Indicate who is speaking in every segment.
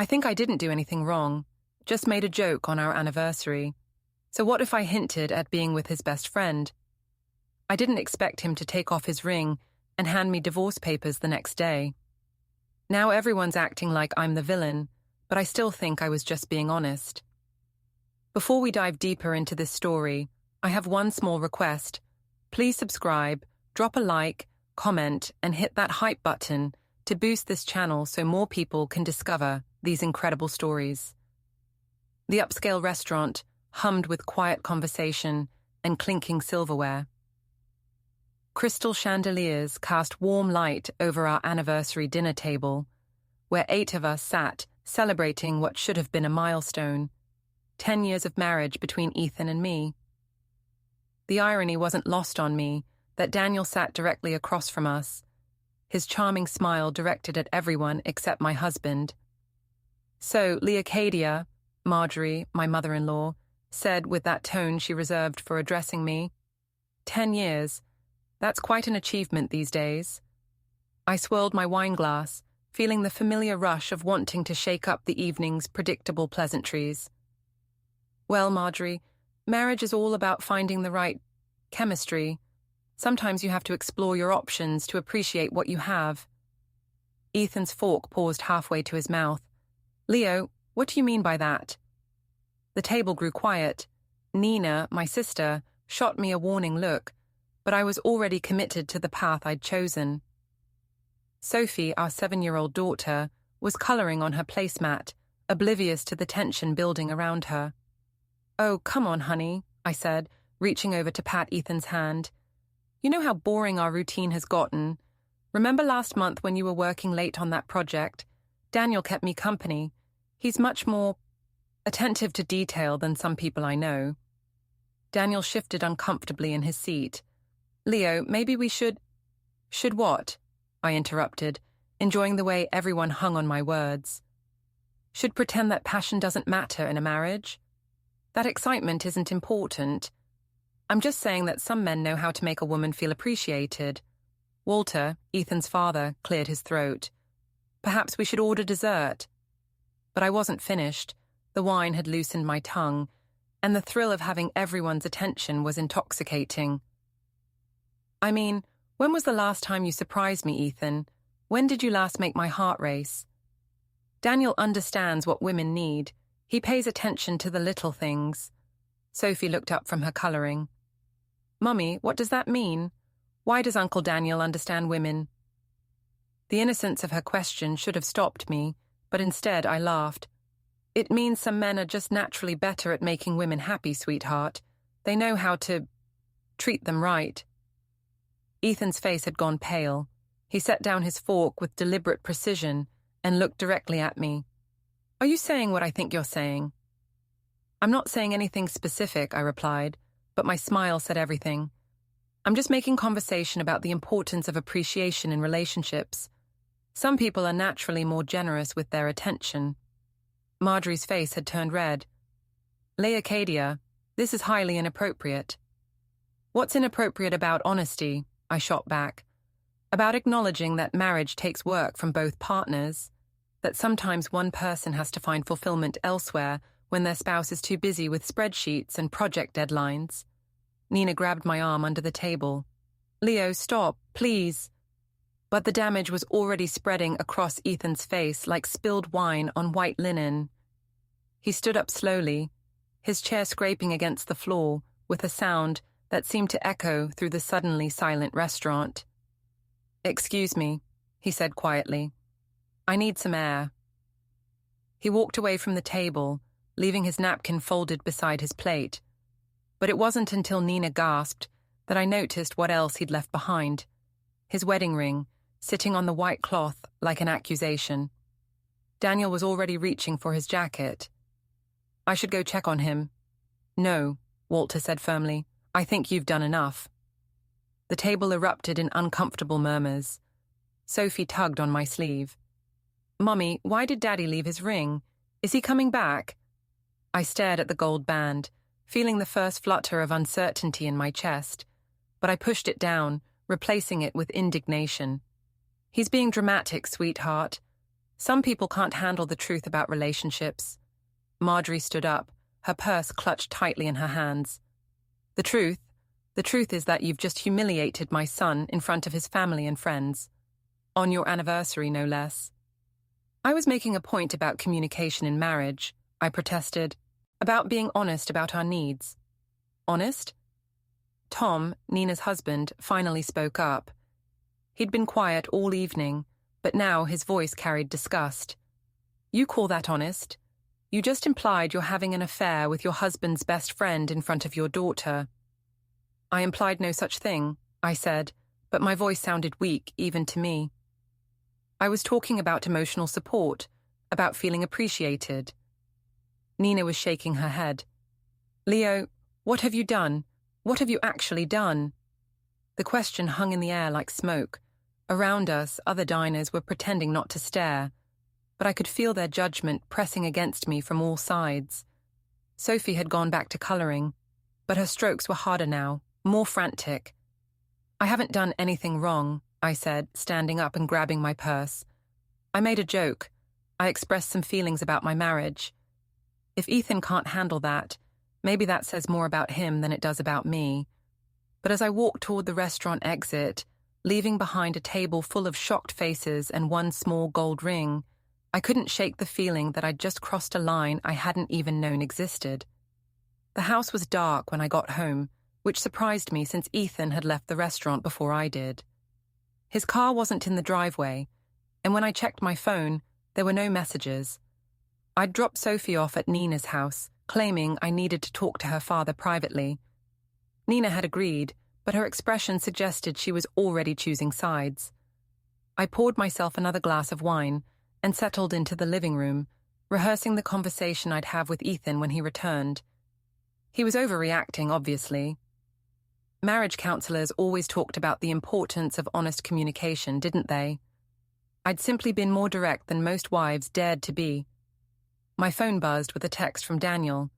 Speaker 1: I think I didn't do anything wrong, just made a joke on our anniversary. So what if I hinted at being with his best friend? I didn't expect him to take off his ring and hand me divorce papers the next day. Now everyone's acting like I'm the villain, but I still think I was just being honest. Before we dive deeper into this story, I have one small request. Please subscribe, drop a like, comment, and hit that hype button to boost this channel so more people can discover these incredible stories. The upscale restaurant hummed with quiet conversation and clinking silverware. Crystal chandeliers cast warm light over our anniversary dinner table, where 8 of us sat celebrating what should have been a milestone, 10 years of marriage between Ethan and me. The irony wasn't lost on me that Daniel sat directly across from us, his charming smile directed at everyone except my husband. So Leocadia, Marjorie, my mother-in-law, said with that tone she reserved for addressing me, 10 years, that's quite an achievement these days. I swirled my wine glass, feeling the familiar rush of wanting to shake up the evening's predictable pleasantries. Well, Marjorie, marriage is all about finding the right chemistry. Sometimes you have to explore your options to appreciate what you have. Ethan's fork paused halfway to his mouth. Leo, what do you mean by that? The table grew quiet. Nina, my sister, shot me a warning look, but I was already committed to the path I'd chosen. Sophie, our 7-year-old daughter, was coloring on her placemat, oblivious to the tension building around her. Oh, come on, honey, I said, reaching over to pat Ethan's hand. You know how boring our routine has gotten. Remember last month when you were working late on that project? Daniel kept me company. He's much more attentive to detail than some people I know. Daniel shifted uncomfortably in his seat. Leo, maybe we should... Should what? I interrupted, enjoying the way everyone hung on my words. Should pretend that passion doesn't matter in a marriage? That excitement isn't important. I'm just saying that some men know how to make a woman feel appreciated. Walter, Ethan's father, cleared his throat. Perhaps we should order dessert. But I wasn't finished. The wine had loosened my tongue, and the thrill of having everyone's attention was intoxicating. I mean, when was the last time you surprised me, Ethan? When did you last make my heart race? Daniel understands what women need. He pays attention to the little things. Sophie looked up from her coloring. Mummy, what does that mean? Why does Uncle Daniel understand women? The innocence of her question should have stopped me, but instead I laughed. It means some men are just naturally better at making women happy, sweetheart. They know how to treat them right. Ethan's face had gone pale. He set down his fork with deliberate precision and looked directly at me. Are you saying what I think you're saying? I'm not saying anything specific, I replied, but my smile said everything. I'm just making conversation about the importance of appreciation in relationships. Some people are naturally more generous with their attention. Marjorie's face had turned red. Leocadia, this is highly inappropriate. What's inappropriate about honesty? I shot back. About acknowledging that marriage takes work from both partners, that sometimes one person has to find fulfillment elsewhere when their spouse is too busy with spreadsheets and project deadlines. Nina grabbed my arm under the table. Leo, stop, please. But the damage was already spreading across Ethan's face like spilled wine on white linen. He stood up slowly, his chair scraping against the floor with a sound that seemed to echo through the suddenly silent restaurant. Excuse me, he said quietly. I need some air. He walked away from the table, leaving his napkin folded beside his plate. But it wasn't until Nina gasped that I noticed what else he'd left behind. His wedding ring, sitting on the white cloth like an accusation. Daniel was already reaching for his jacket. I should go check on him. No, Walter said firmly. I think you've done enough. The table erupted in uncomfortable murmurs. Sophie tugged on my sleeve. Mummy, why did Daddy leave his ring? Is he coming back? I stared at the gold band, feeling the first flutter of uncertainty in my chest, but I pushed it down, replacing it with indignation. He's being dramatic, sweetheart. Some people can't handle the truth about relationships. Marjorie stood up, her purse clutched tightly in her hands. The truth is that you've just humiliated my son in front of his family and friends. On your anniversary, no less. I was making a point about communication in marriage, I protested, about being honest about our needs. Honest? Tom, Nina's husband, finally spoke up. He'd been quiet all evening, but now his voice carried disgust. You call that honest? You just implied you're having an affair with your husband's best friend in front of your daughter. I implied no such thing, I said, but my voice sounded weak even to me. I was talking about emotional support, about feeling appreciated. Nina was shaking her head. Leo, what have you done? What have you actually done? The question hung in the air like smoke. Around us, other diners were pretending not to stare, but I could feel their judgment pressing against me from all sides. Sophie had gone back to colouring, but her strokes were harder now, more frantic. I haven't done anything wrong, I said, standing up and grabbing my purse. I made a joke. I expressed some feelings about my marriage. If Ethan can't handle that, maybe that says more about him than it does about me. But as I walked toward the restaurant exit, leaving behind a table full of shocked faces and one small gold ring, I couldn't shake the feeling that I'd just crossed a line I hadn't even known existed. The house was dark when I got home, which surprised me since Ethan had left the restaurant before I did. His car wasn't in the driveway, and when I checked my phone, there were no messages. I'd dropped Sophie off at Nina's house, claiming I needed to talk to her father privately. Nina had agreed, but her expression suggested she was already choosing sides. I poured myself another glass of wine and settled into the living room, rehearsing the conversation I'd have with Ethan when he returned. He was overreacting, obviously. Marriage counselors always talked about the importance of honest communication, didn't they? I'd simply been more direct than most wives dared to be. My phone buzzed with a text from Daniel.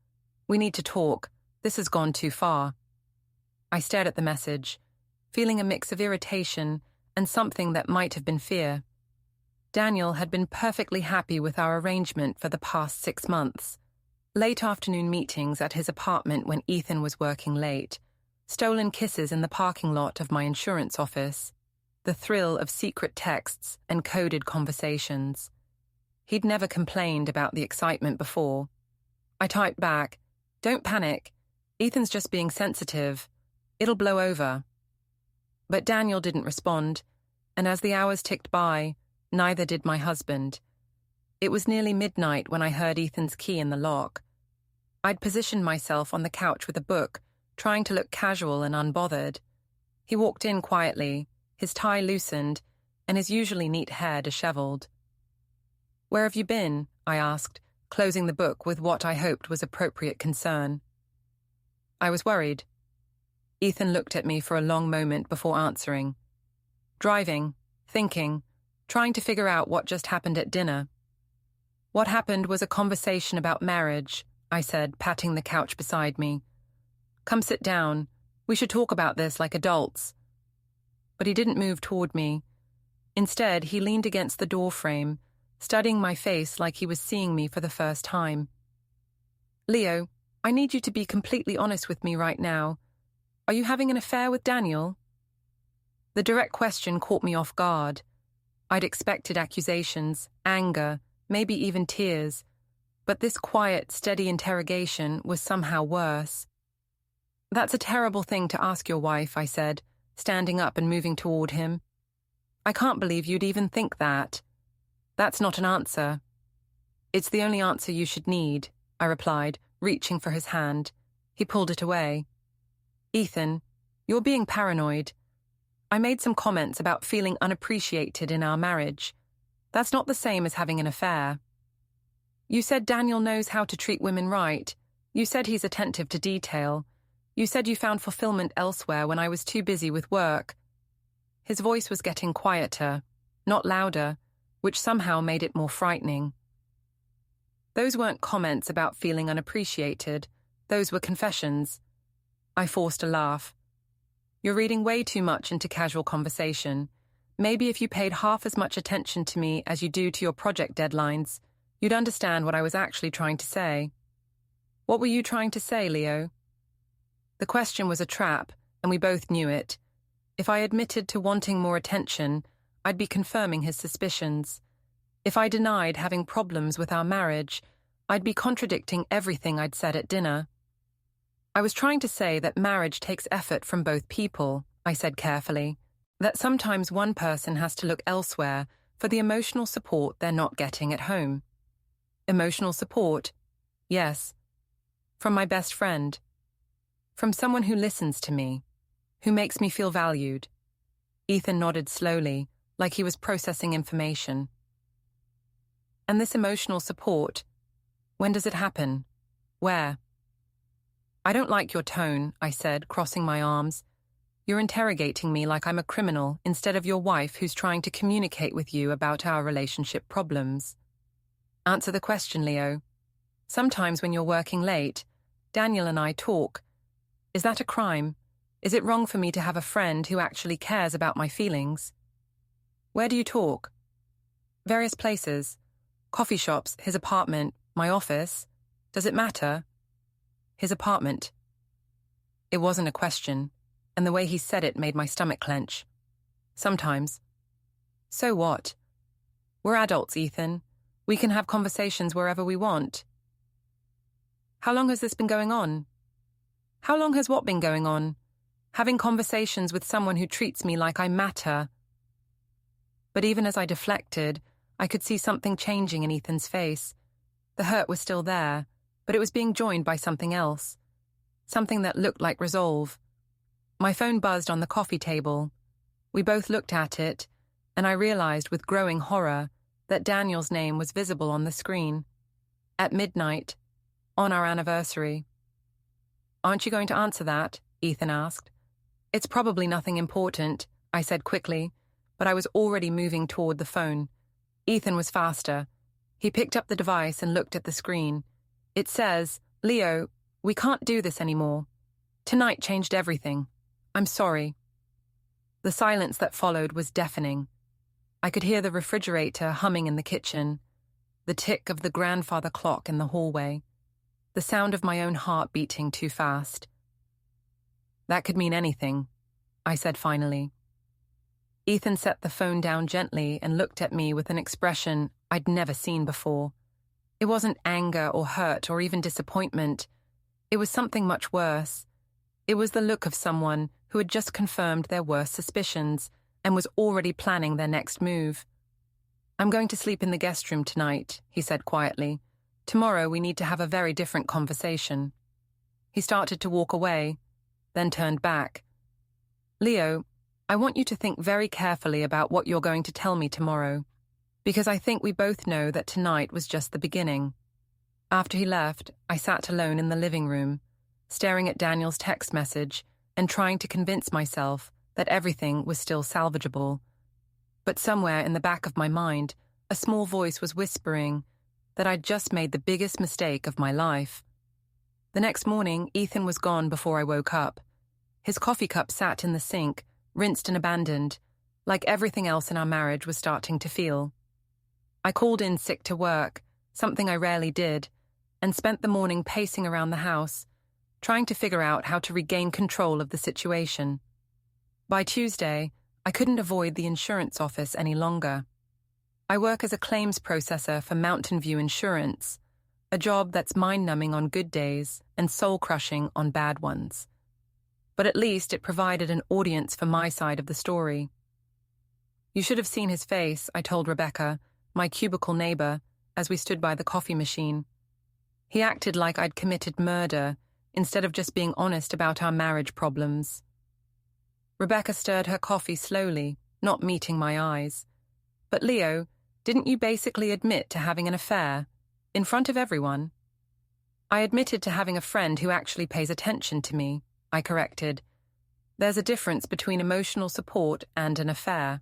Speaker 1: We need to talk. This has gone too far. I stared at the message, feeling a mix of irritation and something that might have been fear. Daniel had been perfectly happy with our arrangement for the past 6 months. Late afternoon meetings at his apartment when Ethan was working late, stolen kisses in the parking lot of my insurance office, the thrill of secret texts and coded conversations. He'd never complained about the excitement before. I typed back, "Don't panic. Ethan's just being sensitive. It'll blow over." But Daniel didn't respond, and as the hours ticked by, neither did my husband. It was nearly midnight when I heard Ethan's key in the lock. I'd positioned myself on the couch with a book, trying to look casual and unbothered. He walked in quietly, his tie loosened, and his usually neat hair disheveled. "Where have you been?" I asked, closing the book with what I hoped was appropriate concern. I was worried. Ethan looked at me for a long moment before answering. "Driving, thinking, trying to figure out what just happened at dinner." "What happened was a conversation about marriage," I said, patting the couch beside me. "Come sit down. We should talk about this like adults." But he didn't move toward me. Instead, he leaned against the doorframe, studying my face like he was seeing me for the first time. "Leo, I need you to be completely honest with me right now. Are you having an affair with Daniel?" The direct question caught me off guard. I'd expected accusations, anger, maybe even tears, but this quiet, steady interrogation was somehow worse. "That's a terrible thing to ask your wife," I said, standing up and moving toward him. "I can't believe you'd even think that. That's not an answer." "It's the only answer you should need," I replied, reaching for his hand. He pulled it away. "Ethan, you're being paranoid. I made some comments about feeling unappreciated in our marriage. That's not the same as having an affair. You said Daniel knows how to treat women right. You said he's attentive to detail. You said you found fulfillment elsewhere when I was too busy with work." His voice was getting quieter, not louder, which somehow made it more frightening. "Those weren't comments about feeling unappreciated. Those were confessions." I forced a laugh. "You're reading way too much into casual conversation. maybe if you paid half as much attention to me as you do to your project deadlines, you'd understand what I was actually trying to say. What were you trying to say, Leo? The question was a trap, and we both knew it. If I admitted to wanting more attention, I'd be confirming his suspicions. If I denied having problems with our marriage, I'd be contradicting everything I'd said at dinner. I was trying to say that marriage takes effort from both people, I said carefully, that sometimes one person has to look elsewhere for the emotional support they're not getting at home. Emotional support? Yes. From my best friend. From someone who listens to me, who makes me feel valued. Ethan nodded slowly, like he was processing information. And this emotional support, when does it happen? Where? I don't like your tone, I said, crossing my arms. You're interrogating me like I'm a criminal instead of your wife who's trying to communicate with you about our relationship problems. Answer the question, Leo. Sometimes when you're working late, Daniel and I talk. Is that a crime? Is it wrong for me to have a friend who actually cares about my feelings? Where do you talk? Various places. Coffee shops, his apartment, my office. Does it matter? His apartment. It wasn't a question, and the way he said it made my stomach clench. Sometimes. So what? We're adults, Ethan. We can have conversations wherever we want. How long has this been going on? How long has what been going on? Having conversations with someone who treats me like I matter. But even as I deflected, I could see something changing in Ethan's face. The hurt was still there, but it was being joined by something else. Something that looked like resolve. My phone buzzed on the coffee table. We both looked at it, and I realized with growing horror that Daniel's name was visible on the screen. At midnight, on our anniversary. Aren't you going to answer that? Ethan asked. It's probably nothing important, I said quickly, but I was already moving toward the phone. Ethan was faster. He picked up the device and looked at the screen. It says, Leo, we can't do this anymore. Tonight changed everything. I'm sorry. The silence that followed was deafening. I could hear the refrigerator humming in the kitchen, the tick of the grandfather clock in the hallway, the sound of my own heart beating too fast. That could mean anything, I said finally. Ethan set the phone down gently and looked at me with an expression I'd never seen before. It wasn't anger or hurt or even disappointment. It was something much worse. It was the look of someone who had just confirmed their worst suspicions and was already planning their next move. I'm going to sleep in the guest room tonight, he said quietly. Tomorrow we need to have a very different conversation. He started to walk away, then turned back. Leo, I want you to think very carefully about what you're going to tell me tomorrow, because I think we both know that tonight was just the beginning. After he left, I sat alone in the living room, staring at Daniel's text message and trying to convince myself that everything was still salvageable. But somewhere in the back of my mind, a small voice was whispering that I'd just made the biggest mistake of my life. The next morning, Ethan was gone before I woke up. His coffee cup sat in the sink, rinsed and abandoned, like everything else in our marriage was starting to feel. I called in sick to work, something I rarely did, and spent the morning pacing around the house, trying to figure out how to regain control of the situation. By Tuesday, I couldn't avoid the insurance office any longer. I work as a claims processor for Mountain View Insurance, a job that's mind-numbing on good days and soul-crushing on bad ones. But at least it provided an audience for my side of the story. You should have seen his face, I told Rebecca, my cubicle neighbor, as we stood by the coffee machine. He acted like I'd committed murder, instead of just being honest about our marriage problems. Rebecca stirred her coffee slowly, not meeting my eyes. But Leo, didn't you basically admit to having an affair? In front of everyone? I admitted to having a friend who actually pays attention to me, I corrected. There's a difference between emotional support and an affair.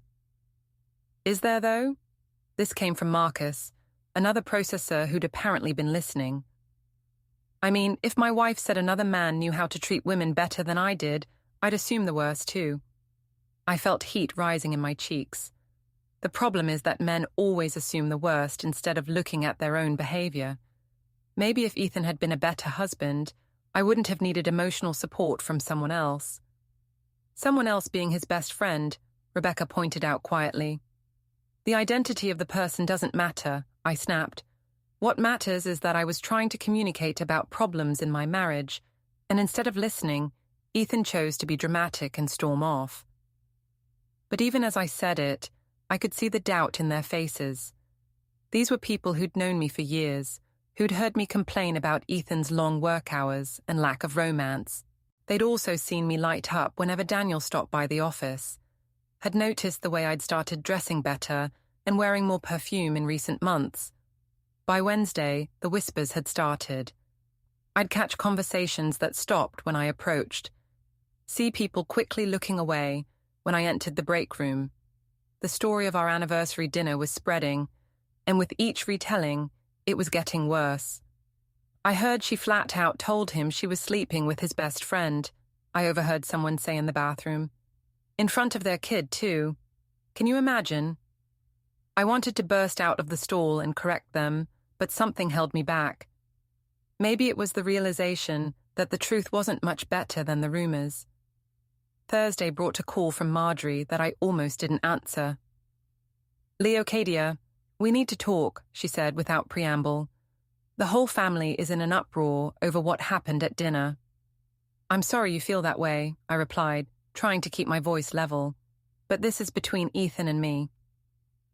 Speaker 1: Is there, though? This came from Marcus, another processor who'd apparently been listening. I mean, if my wife said another man knew how to treat women better than I did, I'd assume the worst too. I felt heat rising in my cheeks. The problem is that men always assume the worst instead of looking at their own behavior. Maybe if Ethan had been a better husband, I wouldn't have needed emotional support from someone else. Someone else being his best friend, Rebecca pointed out quietly. The identity of the person doesn't matter, I snapped. What matters is that I was trying to communicate about problems in my marriage, and instead of listening, Ethan chose to be dramatic and storm off. But even as I said it, I could see the doubt in their faces. These were people who'd known me for years, who'd heard me complain about Ethan's long work hours and lack of romance. They'd also seen me light up whenever Daniel stopped by the office, had noticed the way I'd started dressing better and wearing more perfume in recent months. By Wednesday, the whispers had started. I'd catch conversations that stopped when I approached, see people quickly looking away when I entered the break room. The story of our anniversary dinner was spreading, and with each retelling, it was getting worse. I heard she flat out told him she was sleeping with his best friend, I overheard someone say in the bathroom. In front of their kid, too. Can you imagine? I wanted to burst out of the stall and correct them, but something held me back. Maybe it was the realization that the truth wasn't much better than the rumors. Thursday brought a call from Marjorie that I almost didn't answer. Leocadia, we need to talk, she said without preamble. The whole family is in an uproar over what happened at dinner. I'm sorry you feel that way, I replied, trying to keep my voice level. But this is between Ethan and me.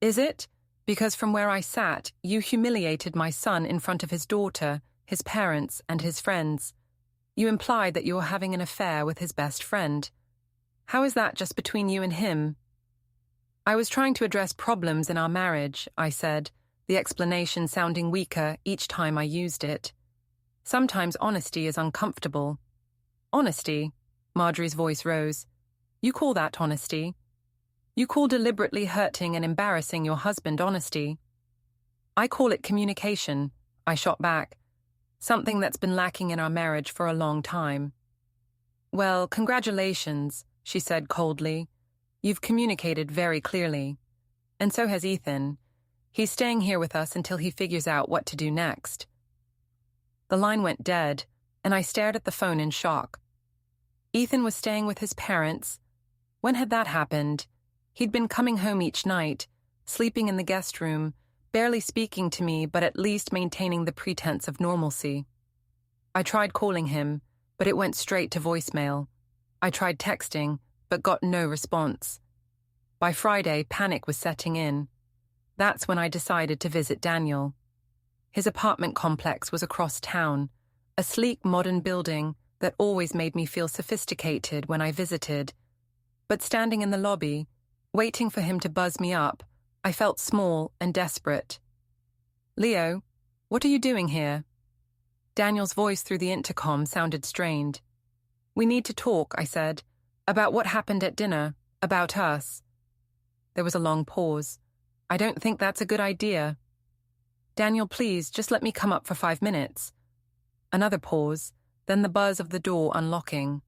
Speaker 1: Is it? Because from where I sat, you humiliated my son in front of his daughter, his parents, and his friends. You implied that you were having an affair with his best friend. How is that just between you and him? I was trying to address problems in our marriage, I said, the explanation sounding weaker each time I used it. Sometimes honesty is uncomfortable. Honesty? Marjorie's voice rose. You call that honesty? You call deliberately hurting and embarrassing your husband honesty? I call it communication, I shot back. Something that's been lacking in our marriage for a long time. Well, congratulations, she said coldly. You've communicated very clearly. And so has Ethan. He's staying here with us until he figures out what to do next. The line went dead, and I stared at the phone in shock. Ethan was staying with his parents. When had that happened? He'd been coming home each night, sleeping in the guest room, barely speaking to me but at least maintaining the pretense of normalcy. I tried calling him, but it went straight to voicemail. I tried texting, but got no response. By Friday, panic was setting in. That's when I decided to visit Daniel. His apartment complex was across town, a sleek modern building that always made me feel sophisticated when I visited. But standing in the lobby, waiting for him to buzz me up, I felt small and desperate. Leo, what are you doing here? Daniel's voice through the intercom sounded strained. We need to talk, I said, about what happened at dinner, about us. There was a long pause. I don't think that's a good idea. Daniel, please, just let me come up for 5 minutes. Another pause, then the buzz of the door unlocking.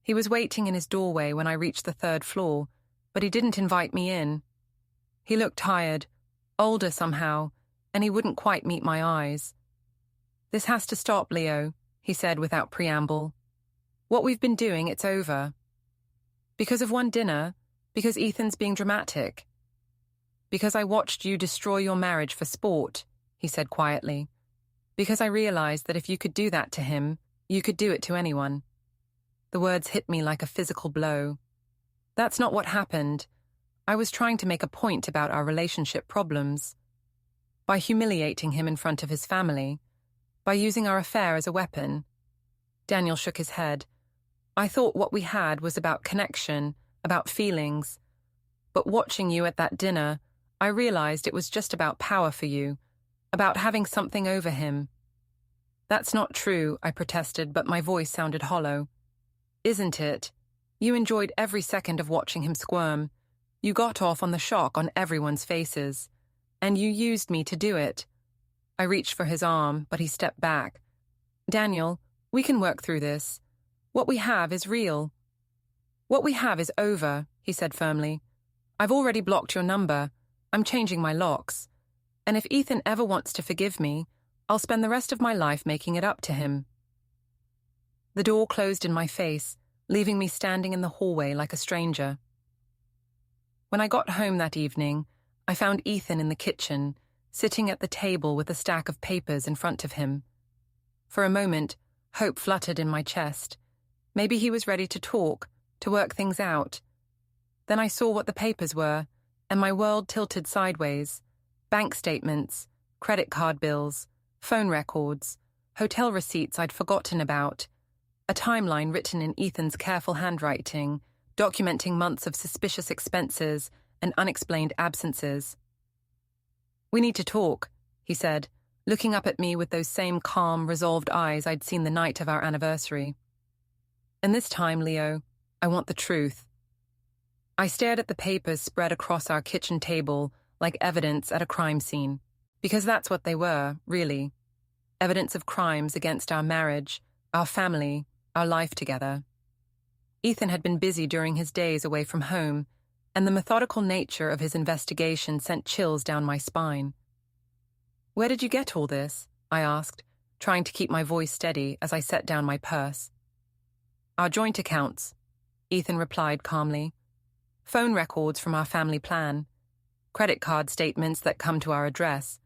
Speaker 1: He was waiting in his doorway when I reached the 3rd floor, but he didn't invite me in. He looked tired, older somehow, and he wouldn't quite meet my eyes. This has to stop, Leo, he said without preamble. What we've been doing, it's over. Because of one dinner, because Ethan's being dramatic. Because I watched you destroy your marriage for sport, he said quietly. Because I realized that if you could do that to him, you could do it to anyone. The words hit me like a physical blow. That's not what happened. I was trying to make a point about our relationship problems. By humiliating him in front of his family. By using our affair as a weapon. Daniel shook his head. I thought what we had was about connection, about feelings. But watching you at that dinner, I realized it was just about power for you, about having something over him. That's not true, I protested, but my voice sounded hollow. Isn't it? You enjoyed every second of watching him squirm. You got off on the shock on everyone's faces. And you used me to do it. I reached for his arm, but he stepped back. Daniel, we can work through this. What we have is real. What we have is over, he said firmly. I've already blocked your number. I'm changing my locks. And if Ethan ever wants to forgive me, I'll spend the rest of my life making it up to him. The door closed in my face, leaving me standing in the hallway like a stranger. When I got home that evening, I found Ethan in the kitchen, sitting at the table with a stack of papers in front of him. For a moment, hope fluttered in my chest. Maybe he was ready to talk, to work things out. Then I saw what the papers were, and my world tilted sideways. Bank statements, credit card bills, phone records, hotel receipts I'd forgotten about, a timeline written in Ethan's careful handwriting, documenting months of suspicious expenses and unexplained absences. We need to talk, he said, looking up at me with those same calm, resolved eyes I'd seen the night of our anniversary. And this time, Leo, I want the truth. I stared at the papers spread across our kitchen table like evidence at a crime scene, because that's what they were, really. Evidence of crimes against our marriage, our family, our life together. Ethan had been busy during his days away from home, and the methodical nature of his investigation sent chills down my spine. Where did you get all this? I asked, trying to keep my voice steady as I set down my purse. Our joint accounts, Ethan replied calmly. Phone records from our family plan. Credit card statements that come to our address.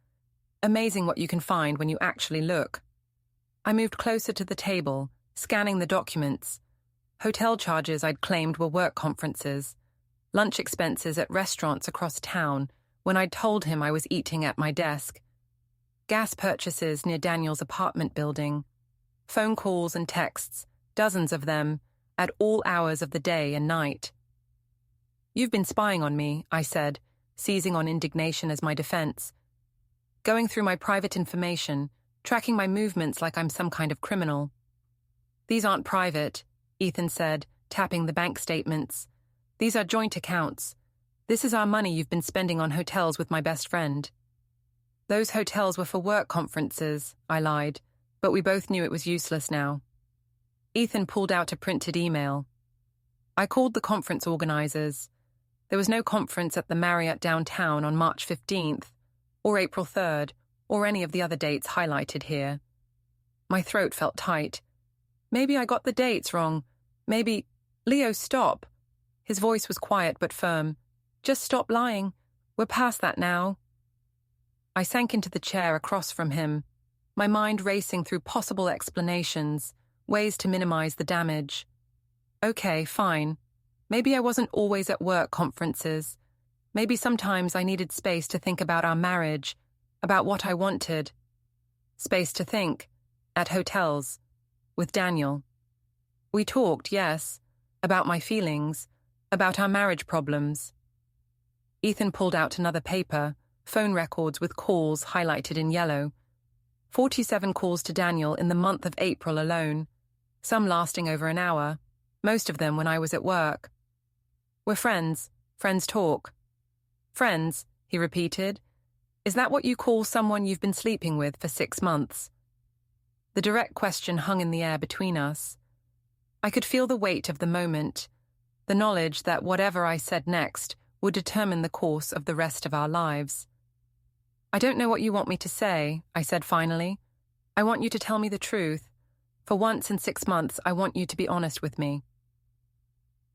Speaker 1: Amazing what you can find when you actually look. I moved closer to the table, scanning the documents. Hotel charges I'd claimed were work conferences. Lunch expenses at restaurants across town when I'd told him I was eating at my desk. Gas purchases near Daniel's apartment building. Phone calls and texts, dozens of them, at all hours of the day and night. You've been spying on me, I said, seizing on indignation as my defense. Going through my private information, tracking my movements like I'm some kind of criminal. These aren't private, Ethan said, tapping the bank statements. These are joint accounts. This is our money you've been spending on hotels with my best friend. Those hotels were for work conferences, I lied, but we both knew it was useless now. Ethan pulled out a printed email. I called the conference organizers. There was no conference at the Marriott downtown on March 15th, or April 3rd, or any of the other dates highlighted here. My throat felt tight. Maybe I got the dates wrong. Maybe... Leo, stop. His voice was quiet but firm. Just stop lying. We're past that now. I sank into the chair across from him, my mind racing through possible explanations, ways to minimize the damage. Okay, fine. Maybe I wasn't always at work conferences. Maybe sometimes I needed space to think about our marriage, about what I wanted. Space to think. At hotels. With Daniel. We talked, yes, about my feelings, about our marriage problems. Ethan pulled out another paper, phone records with calls highlighted in yellow. 47 calls to Daniel in the month of April alone, some lasting over an hour, most of them when I was at work. We're friends. Friends talk. Friends, he repeated. Is that what you call someone you've been sleeping with for 6 months? The direct question hung in the air between us. I could feel the weight of the moment, the knowledge that whatever I said next would determine the course of the rest of our lives. I don't know what you want me to say, I said finally. I want you to tell me the truth. For once in 6 months, I want you to be honest with me.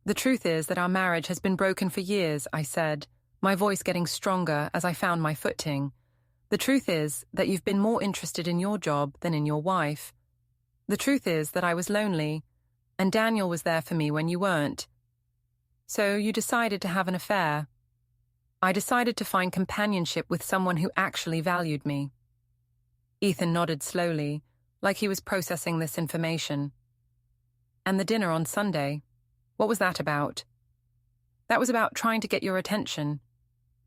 Speaker 1: The truth is that our marriage has been broken for years, I said, my voice getting stronger as I found my footing. The truth is that you've been more interested in your job than in your wife. The truth is that I was lonely, and Daniel was there for me when you weren't. So you decided to have an affair. I decided to find companionship with someone who actually valued me. Ethan nodded slowly, like he was processing this information. And the dinner on Sunday, what was that about? That was about trying to get your attention,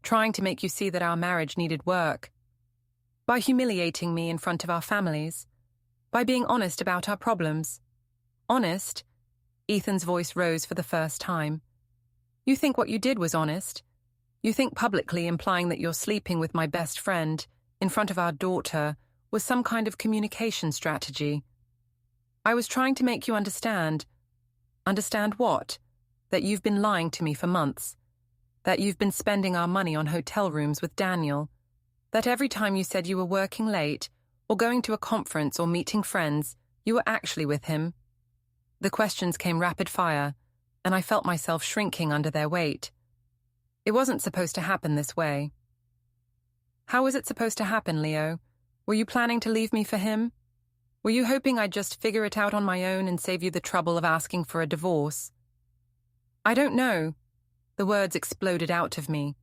Speaker 1: trying to make you see that our marriage needed work. By humiliating me in front of our families, by being honest about our problems. Honest? Ethan's voice rose for the first time. You think what you did was honest? You think publicly implying that you're sleeping with my best friend in front of our daughter was some kind of communication strategy? I was trying to make you understand. Understand what? that you've been lying to me for months, that you've been spending our money on hotel rooms with Daniel, that every time you said you were working late or going to a conference or meeting friends, you were actually with him. The questions came rapid fire, and I felt myself shrinking under their weight. It wasn't supposed to happen this way. How was it supposed to happen, Leo? Were you planning to leave me for him? Were you hoping I'd just figure it out on my own and save you the trouble of asking for a divorce? I don't know. The words exploded out of me.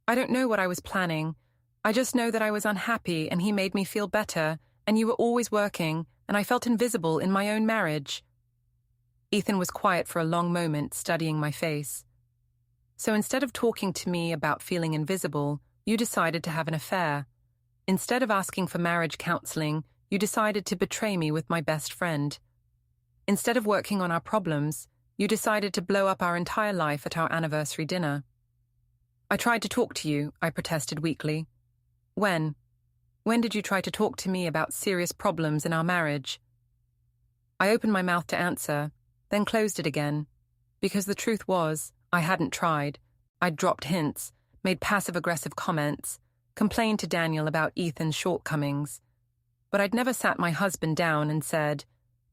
Speaker 1: I don't know what I was planning. I just know that I was unhappy and he made me feel better, and you were always working, and I felt invisible in my own marriage. Ethan was quiet for a long moment, studying my face. So instead of talking to me about feeling invisible, you decided to have an affair. Instead of asking for marriage counseling, you decided to betray me with my best friend. Instead of working on our problems, you decided to blow up our entire life at our anniversary dinner. I tried to talk to you, I protested weakly. When? When did you try to talk to me about serious problems in our marriage? I opened my mouth to answer, then closed it again, because the truth was, I hadn't tried. I'd dropped hints, made passive-aggressive comments, complained to Daniel about Ethan's shortcomings. But I'd never sat my husband down and said,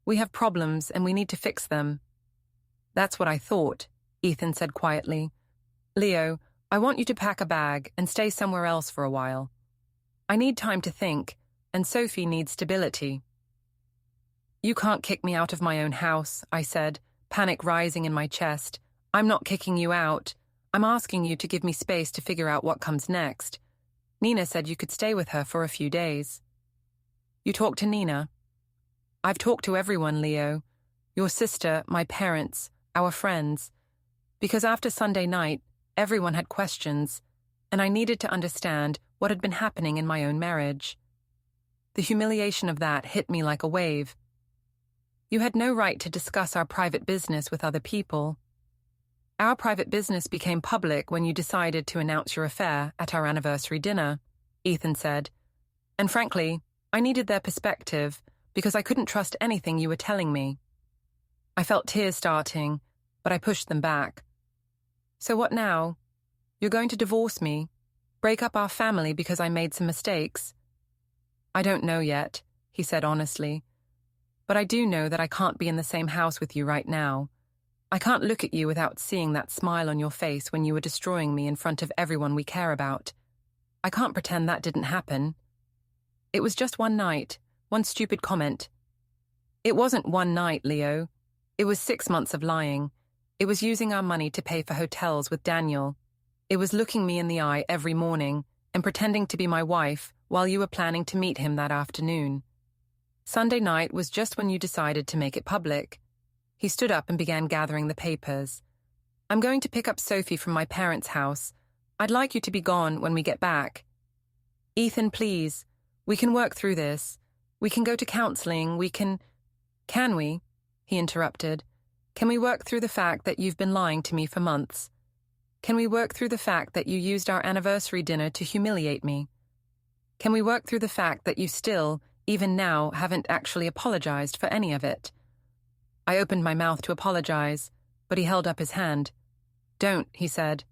Speaker 1: "We have problems and we need to fix them." "That's what I thought," Ethan said quietly. "Leo, I want you to pack a bag and stay somewhere else for a while. I need time to think, and Sophie needs stability." "You can't kick me out of my own house," I said, panic rising in my chest. "I'm not kicking you out. I'm asking you to give me space to figure out what comes next. Nina said you could stay with her for a few days." "You talked to Nina?" "I've talked to everyone, Leo. Your sister, my parents, our friends. Because after Sunday night, everyone had questions, and I needed to understand what had been happening in my own marriage. The humiliation of that hit me like a wave. You had no right to discuss our private business with other people. Our private business became public when you decided to announce your affair at our anniversary dinner," Ethan said. "And frankly, I needed their perspective because I couldn't trust anything you were telling me." I felt tears starting, but I pushed them back. "So what now? You're going to divorce me? Break up our family because I made some mistakes?" "I don't know yet," he said honestly. "But I do know that I can't be in the same house with you right now. I can't look at you without seeing that smile on your face when you were destroying me in front of everyone we care about. I can't pretend that didn't happen. It was just one night, one stupid comment." "It wasn't one night, Leo. It was 6 months of lying. It was using our money to pay for hotels with Daniel. It was looking me in the eye every morning and pretending to be my wife while you were planning to meet him that afternoon. Sunday night was just when you decided to make it public." He stood up and began gathering the papers. "I'm going to pick up Sophie from my parents' house. I'd like you to be gone when we get back." "Ethan, please. We can work through this. We can go to counseling. We can—" "Can we?" he interrupted. "Can we work through the fact that you've been lying to me for months? Can we work through the fact that you used our anniversary dinner to humiliate me? Can we work through the fact that you still, even now, haven't actually apologized for any of it?" I opened my mouth to apologize, but he held up his hand. "Don't," he said.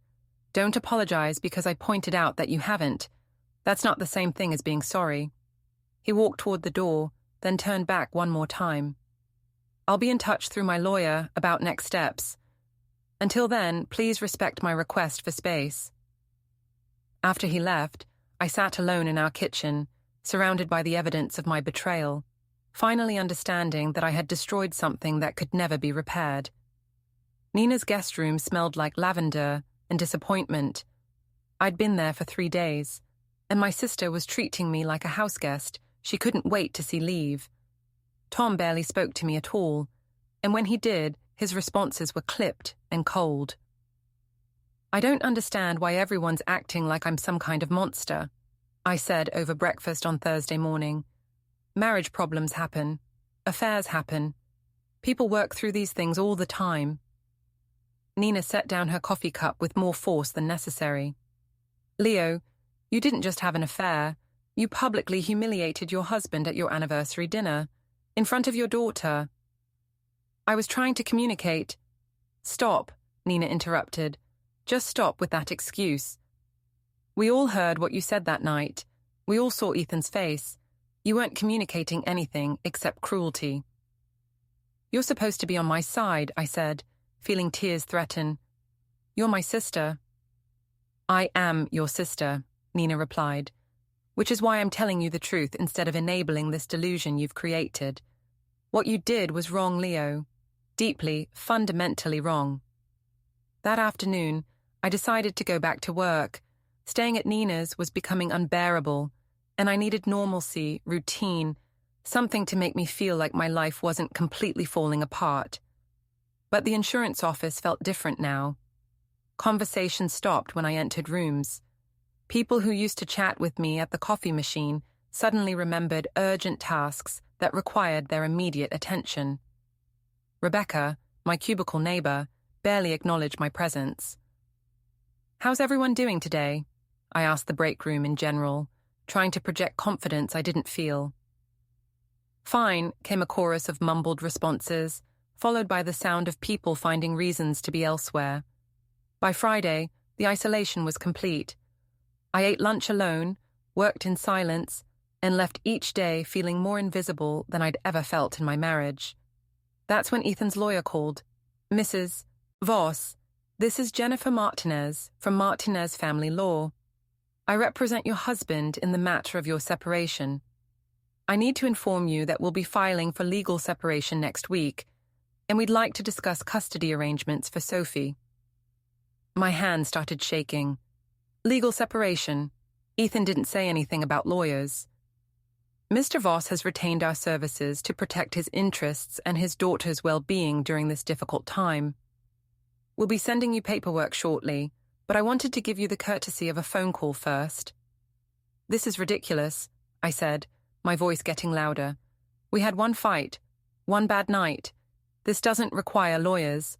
Speaker 1: "Don't apologize because I pointed out that you haven't. That's not the same thing as being sorry." He walked toward the door, then turned back one more time. "I'll be in touch through my lawyer about next steps. Until then, please respect my request for space." After he left, I sat alone in our kitchen, surrounded by the evidence of my betrayal, finally understanding that I had destroyed something that could never be repaired. Nina's guest room smelled like lavender and disappointment. I'd been there for 3 days, and my sister was treating me like a house guest she couldn't wait to see leave. Tom barely spoke to me at all, and when he did, his responses were clipped and cold. "I don't understand why everyone's acting like I'm some kind of monster," I said over breakfast on Thursday morning. "Marriage problems happen. Affairs happen. People work through these things all the time." Nina set down her coffee cup with more force than necessary. "Leo, you didn't just have an affair. You publicly humiliated your husband at your anniversary dinner, in front of your daughter." "I was trying to communicate." "Stop. Nina interrupted. Just stop with that excuse. We all heard what you said that night. We all saw Ethan's face. You weren't communicating anything except cruelty. You're supposed to be on my side, I said, feeling tears threaten. You're my sister. I am your sister, Nina replied, which is why I'm telling you the truth instead of enabling this delusion you've created. What you did was wrong, Leo. Deeply, fundamentally wrong. That afternoon, I decided to go back to work. Staying at Nina's was becoming unbearable, and I needed normalcy, routine, something to make me feel like my life wasn't completely falling apart. But the insurance office felt different now. Conversations stopped when I entered rooms. People who used to chat with me at the coffee machine suddenly remembered urgent tasks that required their immediate attention. Rebecca, my cubicle neighbor, barely acknowledged my presence. How's everyone doing today? I asked the break room in general, trying to project confidence I didn't feel. Fine, came a chorus of mumbled responses, followed by the sound of people finding reasons to be elsewhere. By Friday, the isolation was complete. I ate lunch alone, worked in silence, and left each day feeling more invisible than I'd ever felt in my marriage. That's when Ethan's lawyer called. Mrs. Voss, this is Jennifer Martinez from Martinez Family Law. I represent your husband in the matter of your separation. I need to inform you that we'll be filing for legal separation next week, and we'd like to discuss custody arrangements for Sophie. My hand started shaking. Legal separation. Ethan didn't say anything about lawyers. Mr. Voss has retained our services to protect his interests and his daughter's well-being during this difficult time. We'll be sending you paperwork shortly, but I wanted to give you the courtesy of a phone call first. This is ridiculous, I said, my voice getting louder. We had one fight, one bad night. This doesn't require lawyers.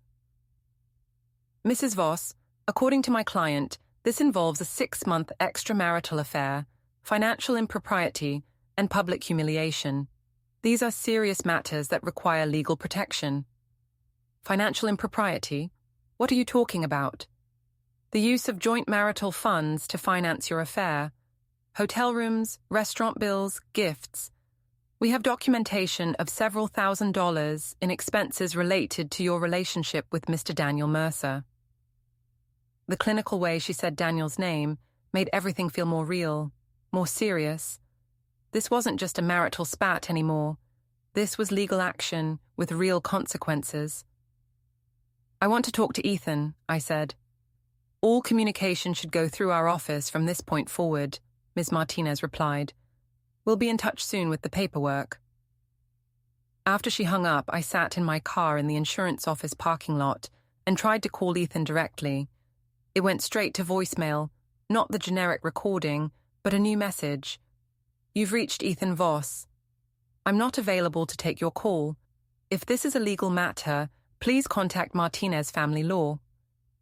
Speaker 1: Mrs. Voss, according to my client, this involves a 6-month extramarital affair, financial impropriety, and public humiliation. These are serious matters that require legal protection. Financial impropriety? What are you talking about? The use of joint marital funds to finance your affair. Hotel rooms, restaurant bills, gifts. We have documentation of several $1,000s in expenses related to your relationship with Mr. Daniel Mercer. The clinical way she said Daniel's name made everything feel more real, more serious. This wasn't just a marital spat anymore. This was legal action with real consequences. I want to talk to Ethan, I said. All communication should go through our office from this point forward, Ms. Martinez replied. We'll be in touch soon with the paperwork. After she hung up, I sat in my car in the insurance office parking lot and tried to call Ethan directly. It went straight to voicemail, not the generic recording, but a new message. You've reached Ethan Voss. I'm not available to take your call. If this is a legal matter, please contact Martinez Family Law.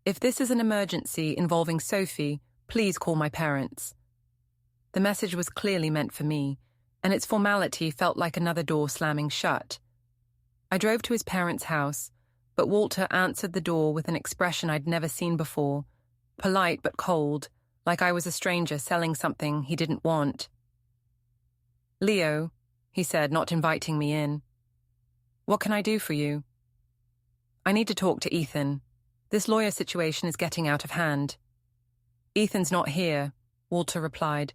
Speaker 1: If this is an emergency involving Sophie, please call my parents. The message was clearly meant for me, and its formality felt like another door slamming shut. I drove to his parents' house, but Walter answered the door with an expression I'd never seen before, polite but cold, like I was a stranger selling something he didn't want. Leo, he said, not inviting me in. What can I do for you? I need to talk to Ethan. This lawyer situation is getting out of hand. Ethan's not here, Walter replied.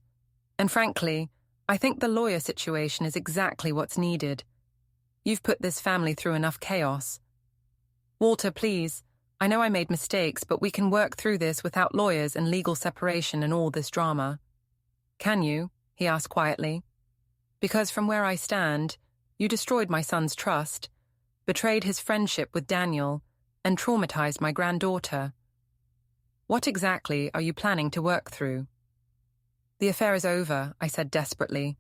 Speaker 1: And frankly, I think the lawyer situation is exactly what's needed. You've put this family through enough chaos. Walter, please, I know I made mistakes, but we can work through this without lawyers and legal separation and all this drama. Can you? He asked quietly. Because from where I stand, you destroyed my son's trust, betrayed his friendship with Daniel, and traumatized my granddaughter. What exactly are you planning to work through? The affair is over, I said desperately.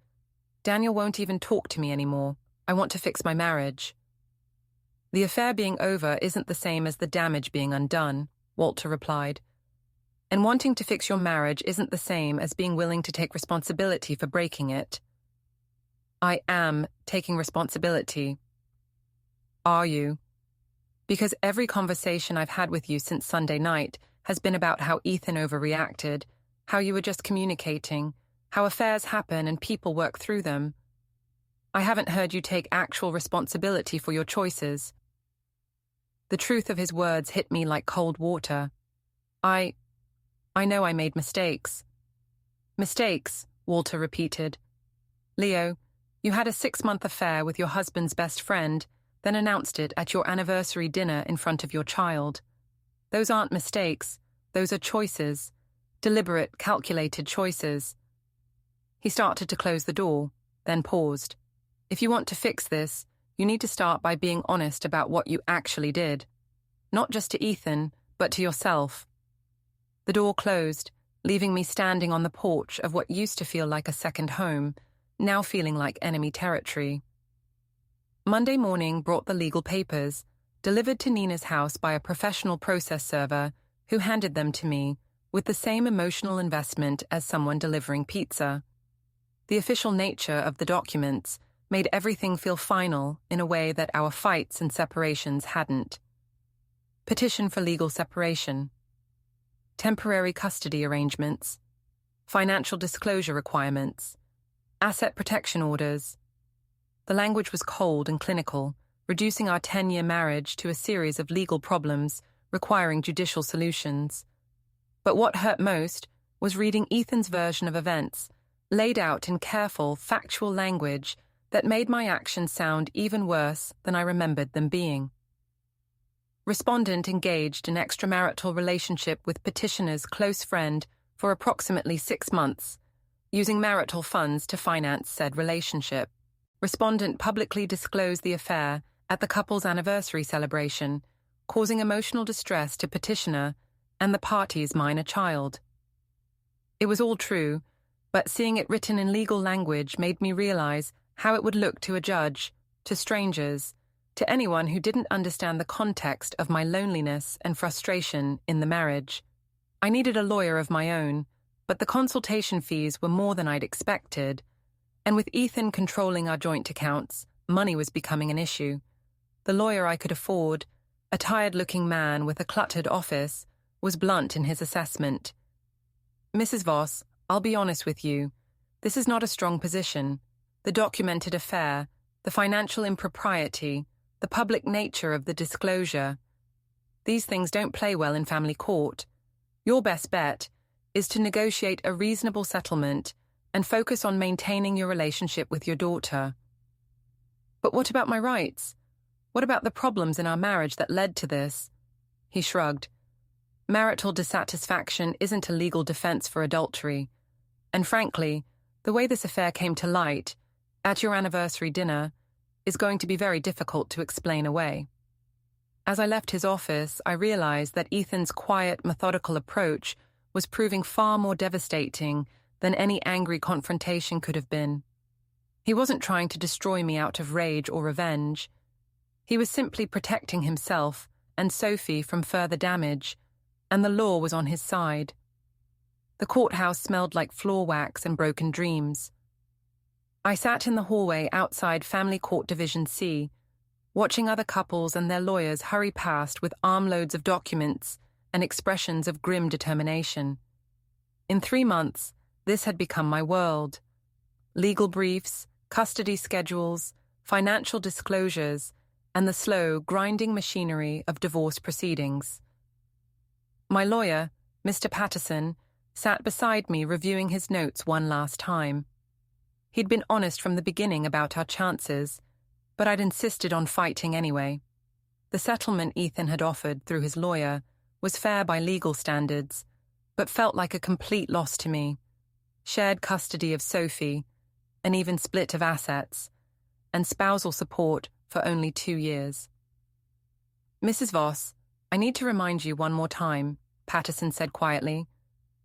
Speaker 1: Daniel won't even talk to me anymore. I want to fix my marriage. The affair being over isn't the same as the damage being undone, Walter replied. And wanting to fix your marriage isn't the same as being willing to take responsibility for breaking it. I am taking responsibility. Are you? Because every conversation I've had with you since Sunday night has been about how Ethan overreacted, how you were just communicating, how affairs happen and people work through them. I haven't heard you take actual responsibility for your choices. The truth of his words hit me like cold water. I know I made mistakes. Mistakes, Walter repeated. Leo, you had a 6-month affair with your husband's best friend, then announced it at your anniversary dinner in front of your child. Those aren't mistakes, those are choices, deliberate, calculated choices. He started to close the door, then paused. If you want to fix this, you need to start by being honest about what you actually did. Not just to Ethan, but to yourself. The door closed, leaving me standing on the porch of what used to feel like a second home, now feeling like enemy territory. Monday morning brought the legal papers, delivered to Nina's house by a professional process server who handed them to me with the same emotional investment as someone delivering pizza. The official nature of the documents made everything feel final in a way that our fights and separations hadn't. Petition for legal separation. Temporary custody arrangements. Financial disclosure requirements. Asset protection orders. The language was cold and clinical, reducing our 10-year marriage to a series of legal problems requiring judicial solutions. But what hurt most was reading Ethan's version of events, laid out in careful, factual language that made my actions sound even worse than I remembered them being. Respondent engaged in extramarital relationship with petitioner's close friend for approximately 6 months, using marital funds to finance said relationship. Respondent publicly disclosed the affair at the couple's anniversary celebration, causing emotional distress to petitioner and the party's minor child. It was all true, but seeing it written in legal language made me realize how it would look to a judge, to strangers, to anyone who didn't understand the context of my loneliness and frustration in the marriage. I needed a lawyer of my own, but the consultation fees were more than I'd expected, and with Ethan controlling our joint accounts, money was becoming an issue. The lawyer I could afford, a tired-looking man with a cluttered office, was blunt in his assessment. Mrs. Voss, I'll be honest with you. This is not a strong position. The documented affair, the financial impropriety, the public nature of the disclosure. These things don't play well in family court. Your best bet is to negotiate a reasonable settlement and focus on maintaining your relationship with your daughter. But what about my rights? What about the problems in our marriage that led to this? He shrugged. Marital dissatisfaction isn't a legal defense for adultery. And frankly, the way this affair came to light, at your anniversary dinner, is going to be very difficult to explain away. As I left his office, I realized that Ethan's quiet, methodical approach was proving far more devastating than any angry confrontation could have been. He wasn't trying to destroy me out of rage or revenge. He was simply protecting himself and Sophie from further damage, and the law was on his side. The courthouse smelled like floor wax and broken dreams. I sat in the hallway outside Family Court Division C, watching other couples and their lawyers hurry past with armloads of documents and expressions of grim determination. In 3 months, this had become my world. Legal briefs, custody schedules, financial disclosures, and the slow, grinding machinery of divorce proceedings. My lawyer, Mr. Patterson, sat beside me reviewing his notes one last time. He'd been honest from the beginning about our chances, but I'd insisted on fighting anyway. The settlement Ethan had offered through his lawyer was fair by legal standards, but felt like a complete loss to me. Shared custody of Sophie, an even split of assets, and spousal support for only 2 years. Mrs. Voss, I need to remind you one more time, Patterson said quietly.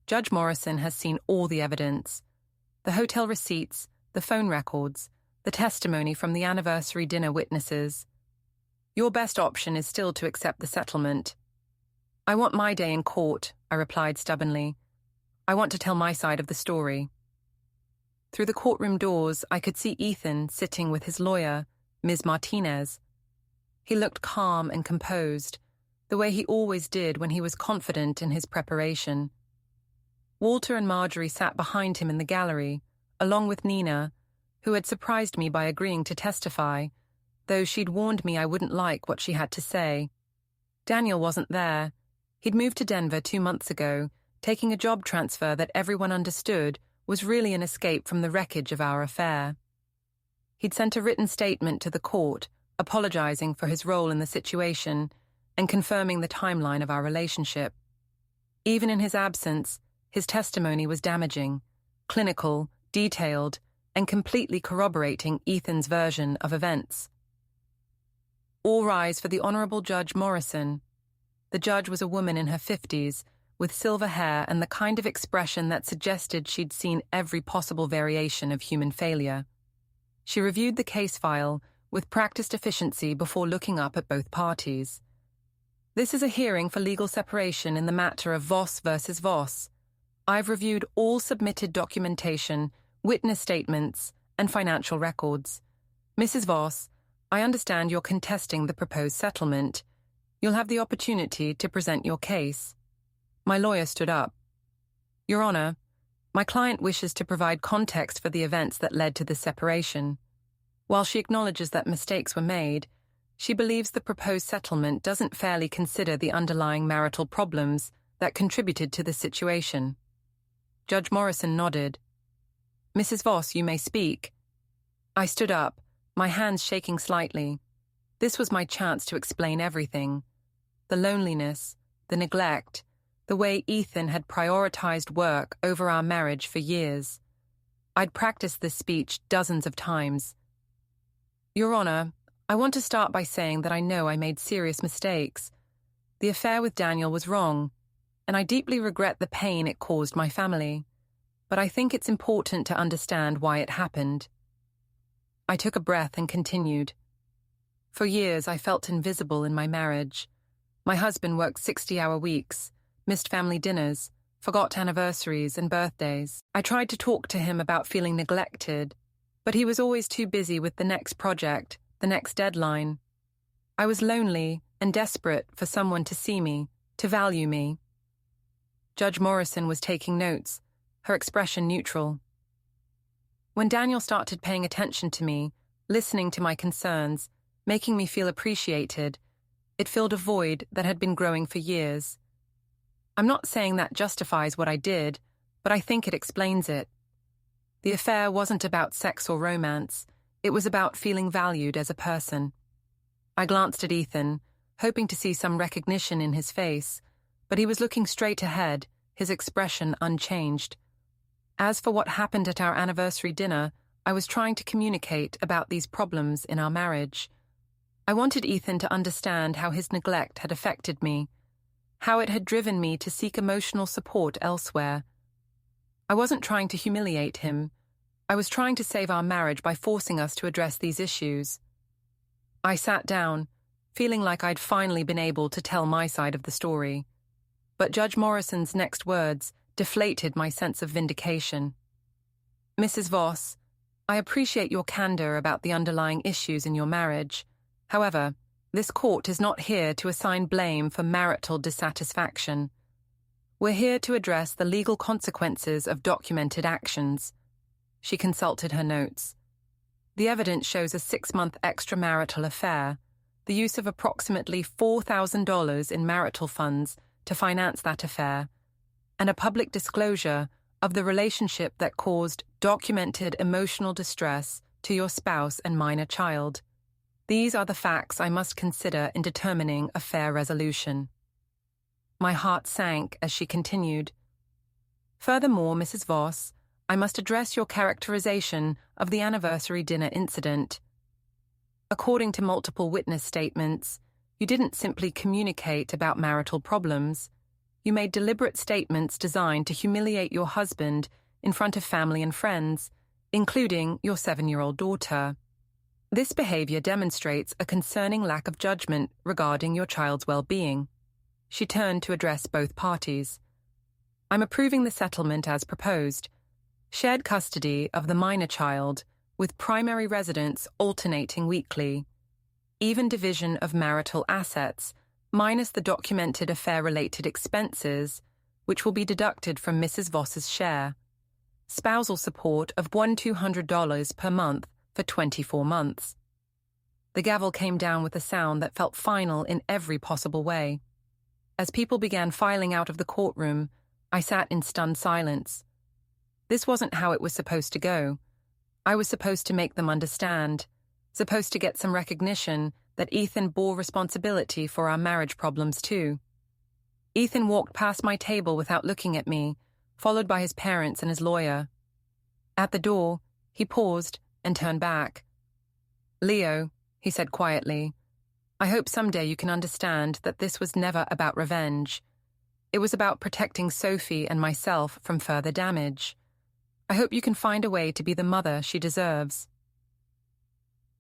Speaker 1: Judge Morrison has seen all the evidence. The hotel receipts, the phone records, the testimony from the anniversary dinner witnesses. Your best option is still to accept the settlement. I want my day in court, I replied stubbornly. I want to tell my side of the story. Through the courtroom doors, I could see Ethan sitting with his lawyer, Ms. Martinez. He looked calm and composed, the way he always did when he was confident in his preparation. Walter and Marjorie sat behind him in the gallery, along with Nina, who had surprised me by agreeing to testify, though she'd warned me I wouldn't like what she had to say. Daniel wasn't there. He'd moved to Denver 2 months ago, taking a job transfer that everyone understood was really an escape from the wreckage of our affair. He'd sent a written statement to the court, apologizing for his role in the situation and confirming the timeline of our relationship. Even in his absence, his testimony was damaging, clinical, detailed, and completely corroborating Ethan's version of events. All rise for the Honorable Judge Morrison. The judge was a woman in her 50s, with silver hair and the kind of expression that suggested she'd seen every possible variation of human failure. She reviewed the case file with practiced efficiency before looking up at both parties. This is a hearing for legal separation in the matter of Voss versus Voss. I've reviewed all submitted documentation, witness statements, and financial records. Mrs. Voss, I understand you're contesting the proposed settlement. You'll have the opportunity to present your case. My lawyer stood up. Your Honor, my client wishes to provide context for the events that led to the separation. While she acknowledges that mistakes were made, she believes the proposed settlement doesn't fairly consider the underlying marital problems that contributed to the situation. Judge Morrison nodded. Mrs. Voss, you may speak. I stood up, my hands shaking slightly. This was my chance to explain everything. The loneliness, the neglect, the way Ethan had prioritized work over our marriage for years. I'd practiced this speech dozens of times. Your Honor, I want to start by saying that I know I made serious mistakes. The affair with Daniel was wrong, and I deeply regret the pain it caused my family. But I think it's important to understand why it happened. I took a breath and continued. For years, I felt invisible in my marriage. My husband worked 60-hour weeks, missed family dinners, forgot anniversaries and birthdays. I tried to talk to him about feeling neglected, but he was always too busy with the next project, the next deadline. I was lonely and desperate for someone to see me, to value me. Judge Morrison was taking notes, her expression neutral. When Daniel started paying attention to me, listening to my concerns, making me feel appreciated, it filled a void that had been growing for years. I'm not saying that justifies what I did, but I think it explains it. The affair wasn't about sex or romance. It was about feeling valued as a person. I glanced at Ethan, hoping to see some recognition in his face, but he was looking straight ahead, his expression unchanged. As for what happened at our anniversary dinner, I was trying to communicate about these problems in our marriage. I wanted Ethan to understand how his neglect had affected me, how it had driven me to seek emotional support elsewhere. I wasn't trying to humiliate him. I was trying to save our marriage by forcing us to address these issues. I sat down, feeling like I'd finally been able to tell my side of the story. But Judge Morrison's next words deflated my sense of vindication. Mrs. Voss, I appreciate your candor about the underlying issues in your marriage. However, this court is not here to assign blame for marital dissatisfaction. We're here to address the legal consequences of documented actions. She consulted her notes. The evidence shows a 6-month extramarital affair, the use of approximately $4,000 in marital funds to finance that affair, and a public disclosure of the relationship that caused documented emotional distress to your spouse and minor child. These are the facts I must consider in determining a fair resolution. My heart sank as she continued. Furthermore, Mrs. Voss, I must address your characterization of the anniversary dinner incident. According to multiple witness statements, you didn't simply communicate about marital problems. You made deliberate statements designed to humiliate your husband in front of family and friends, including your 7-year-old daughter. This behavior demonstrates a concerning lack of judgment regarding your child's well-being. She turned to address both parties. I'm approving the settlement as proposed. Shared custody of the minor child, with primary residence alternating weekly. even division of marital assets, minus the documented affair-related expenses, which will be deducted from Mrs. Voss's share. Spousal support of $200 per month for 24 months. The gavel came down with a sound that felt final in every possible way. As people began filing out of the courtroom, I sat in stunned silence. This wasn't how it was supposed to go. I was supposed to make them understand, supposed to get some recognition that Ethan bore responsibility for our marriage problems too. Ethan walked past my table without looking at me, followed by his parents and his lawyer. At the door, he paused and turned back. "Leo," he said quietly, "I hope someday you can understand that this was never about revenge. It was about protecting Sophie and myself from further damage. I hope you can find a way to be the mother she deserves."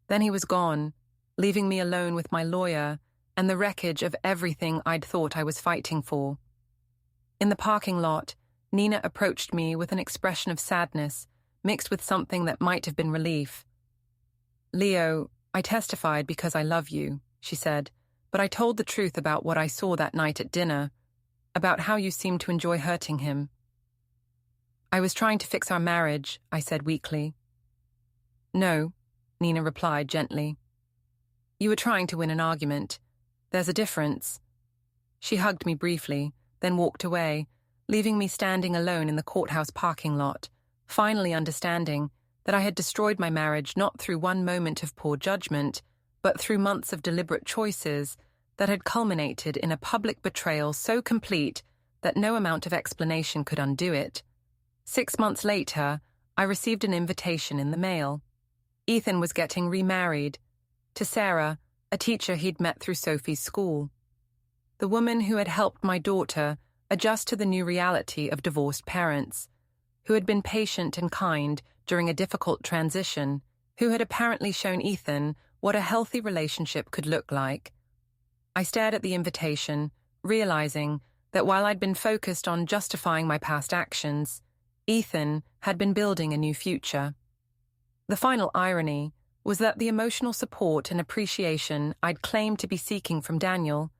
Speaker 1: Then he was gone, leaving me alone with my lawyer and the wreckage of everything I'd thought I was fighting for. In the parking lot, Nina approached me with an expression of sadness, mixed with something that might have been relief. "Leo, I testified because I love you," she said, "but I told the truth about what I saw that night at dinner, about how you seemed to enjoy hurting him." "I was trying to fix our marriage," I said weakly. "No," Nina replied gently. "You were trying to win an argument. There's a difference." She hugged me briefly, then walked away, leaving me standing alone in the courthouse parking lot, finally understanding that I had destroyed my marriage not through one moment of poor judgment, but through months of deliberate choices that had culminated in a public betrayal so complete that no amount of explanation could undo it. 6 months later, I received an invitation in the mail. Ethan was getting remarried to Sarah, a teacher he'd met through Sophie's school. The woman who had helped my daughter adjust to the new reality of divorced parents, who had been patient and kind during a difficult transition, who had apparently shown Ethan what a healthy relationship could look like. I stared at the invitation, realizing that while I'd been focused on justifying my past actions, Ethan had been building a new future. The final irony was that the emotional support and appreciation I'd claimed to be seeking from Daniel,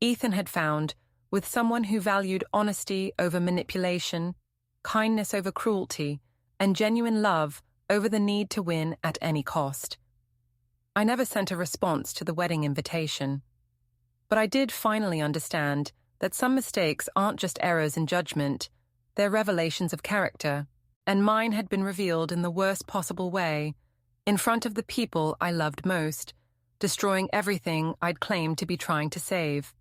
Speaker 1: Ethan had found with someone who valued honesty over manipulation, kindness over cruelty, and genuine love over the need to win at any cost. I never sent a response to the wedding invitation, but I did finally understand that some mistakes aren't just errors in judgment, they're revelations of character, and mine had been revealed in the worst possible way, in front of the people I loved most, destroying everything I'd claimed to be trying to save.